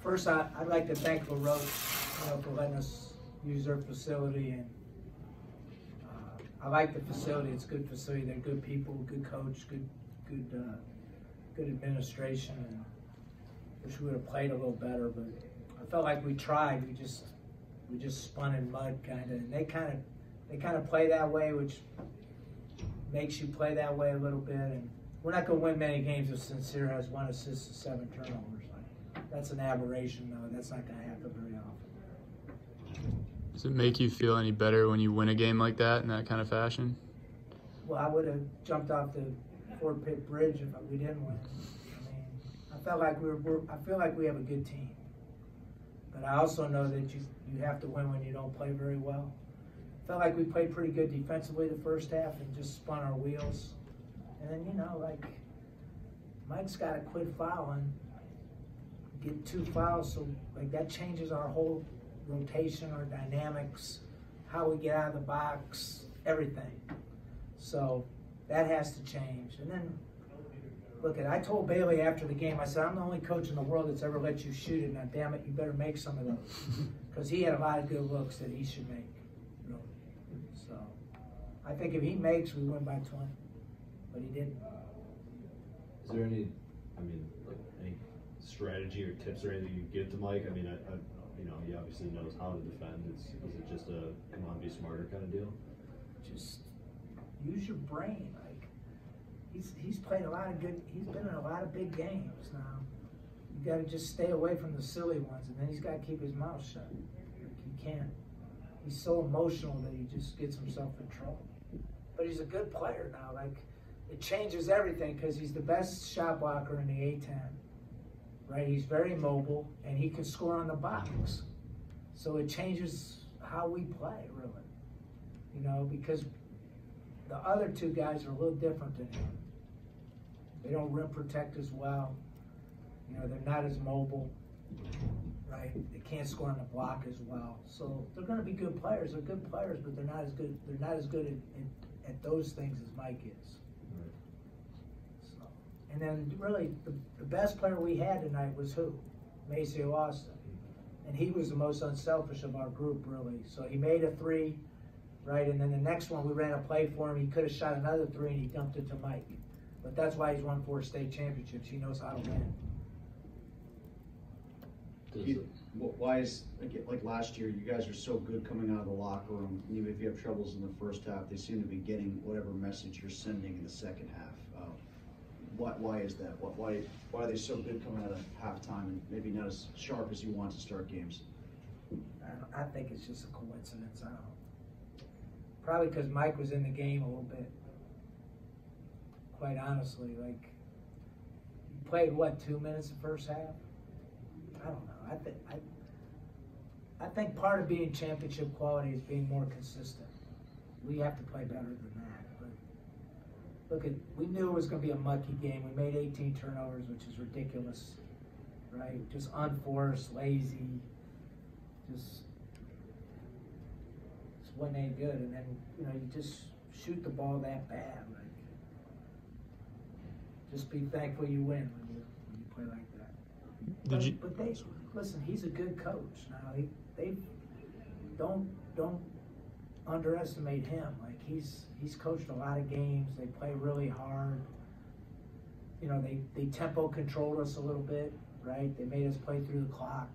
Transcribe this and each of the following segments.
First, I'd like to thank Roche, for letting us use their facility, and I like the facility. It's a good facility. They're good people, good coach, good administration, and wish we would have played a little better. But I felt like we tried. We just spun in mud, kind of, and they kind of play that way, which makes you play that way a little bit. And we're not going to win many games if Sincere has 1 assist and 7 turnovers. That's an aberration, though. That's not going to happen very often. Does it make you feel any better when you win a game like that in that kind of fashion? Well, I would have jumped off the Fort Pitt Bridge if we didn't win. I mean, I feel like we have a good team, but I also know that you have to win when you don't play very well. I felt like we played pretty good defensively the first half and just spun our wheels, and then Mike's got to quit fouling. Get 2 fouls, so that changes our whole rotation, our dynamics, how we get out of the box, everything. So that has to change. And then, I told Bailey after the game, I said, I'm the only coach in the world that's ever let you shoot it. Now, damn it, you better make some of those. Because he had a lot of good looks that he should make. Really. So I think if he makes, we win by 20. But he didn't. Is there any strategy or tips or anything you give to Mike? I mean, he obviously knows how to defend. Is it just a come on, be smarter kind of deal? Just use your brain. He's played a lot of good. He's been in a lot of big games now. You got to just stay away from the silly ones, and then he's got to keep his mouth shut. He can't. He's so emotional that he just gets himself in trouble. But he's a good player now. It changes everything because he's the best shot blocker in the A10. Right, he's very mobile, and he can score on the box. So it changes how we play, really. Because the other 2 guys are a little different than him. They don't rim protect as well. They're not as mobile, right? They can't score on the block as well. So they're going to be good players. They're good players, but they're not as good. They're not as good at those things as Mike is. And then really the best player we had tonight was who? Maceo Austin. And he was the most unselfish of our group, really. So he made a 3, right? And then the next one, we ran a play for him. He could have shot another 3, and he dumped it to Mike. But that's why he's won 4 state championships. He knows how to win. Why is, like last year, you guys are so good coming out of the locker room. Even if you have troubles in the first half, they seem to be getting whatever message you're sending in the second half. Why is that? Why are they so good coming out of halftime and maybe not as sharp as you want to start games? I think it's just a coincidence. I don't know. Probably because Mike was in the game a little bit. Quite honestly, he played 2 minutes the first half. I don't know. I think part of being championship quality is being more consistent. We have to play better than that. We knew it was going to be a mucky game. We made 18 turnovers, which is ridiculous, right? Just unforced, lazy, just wasn't any good. And then, you just shoot the ball that bad. Just be thankful you win when you play like that. But listen, he's a good coach. Now, they don't underestimate him. He's coached a lot of games. They play really hard. They tempo controlled us a little bit, right? They made us play through the clock.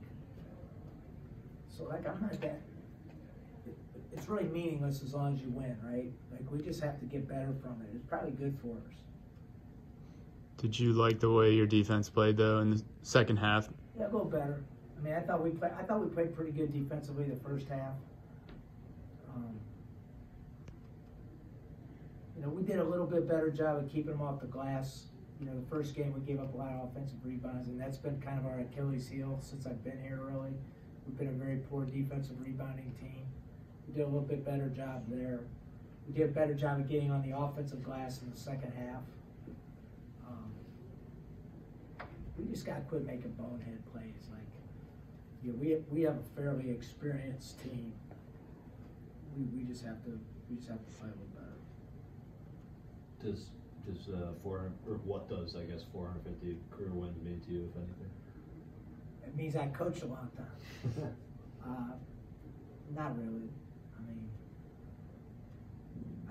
So I'm not that. It's really meaningless as long as you win, right? We just have to get better from it. It's probably good for us. Did you like the way your defense played though in the second half? Yeah, a little better. I thought we played pretty good defensively the first half. We did a little bit better job of keeping them off the glass. The first game we gave up a lot of offensive rebounds, and that's been kind of our Achilles heel since I've been here, really. We've been a very poor defensive rebounding team. We did a little bit better job there. We did a better job of getting on the offensive glass in the second half. We just got to quit making bonehead plays. We have a fairly experienced team. We just have to play a little better. Does 400, or what does, I guess, 450 career wins mean to you, if anything? It It means I coached a long time. Not really. I mean,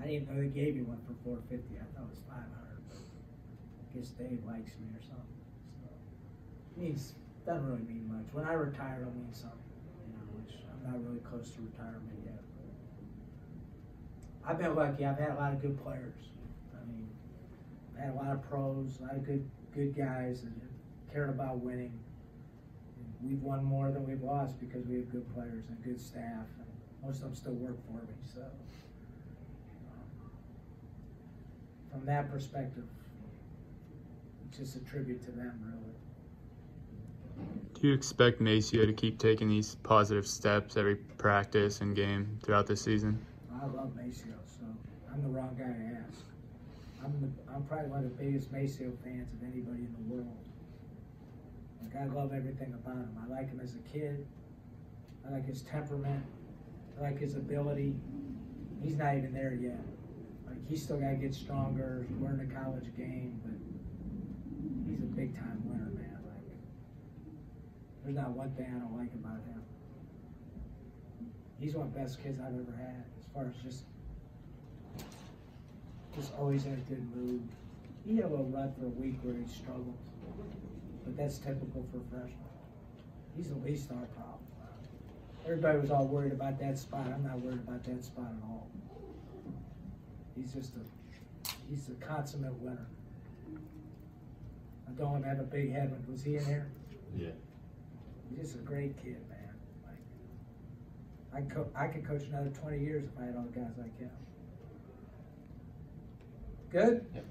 I didn't know they gave you one for $450. I thought it was $500. But I guess Dave likes me or something. So it means, doesn't really mean much. When I retire, it'll mean something. You know, which I'm not really close to retirement yet. I've been lucky. I've had a lot of good players. I mean, I had a lot of pros, a lot of good guys that cared about winning. We've won more than we've lost because we have good players and good staff, and most of them still work for me. So, from that perspective, it's just a tribute to them, really. Do you expect Maceo to keep taking these positive steps every practice and game throughout the season? I love Maceo, so I'm the wrong guy to ask. I'm probably one of the biggest Maceo fans of anybody in the world. Like, I love everything about him. I like him as a kid. I like his temperament. I like his ability. He's not even there yet. Like, he's still got to get stronger, learn the college game, but he's a big-time winner, man. Like, there's not one thing I don't like about him. He's one of the best kids I've ever had, as far as just always in a good mood. He had a little rut for a week where he struggled. But that's typical for freshmen. He's the least our problem. Everybody was all worried about that spot. I'm not worried about that spot at all. He's a consummate winner. I don't want to have a big head. Was he in here? Yeah. He's just a great kid, man. Like, I could coach another 20 years if I had all guys like him. Good? Yep.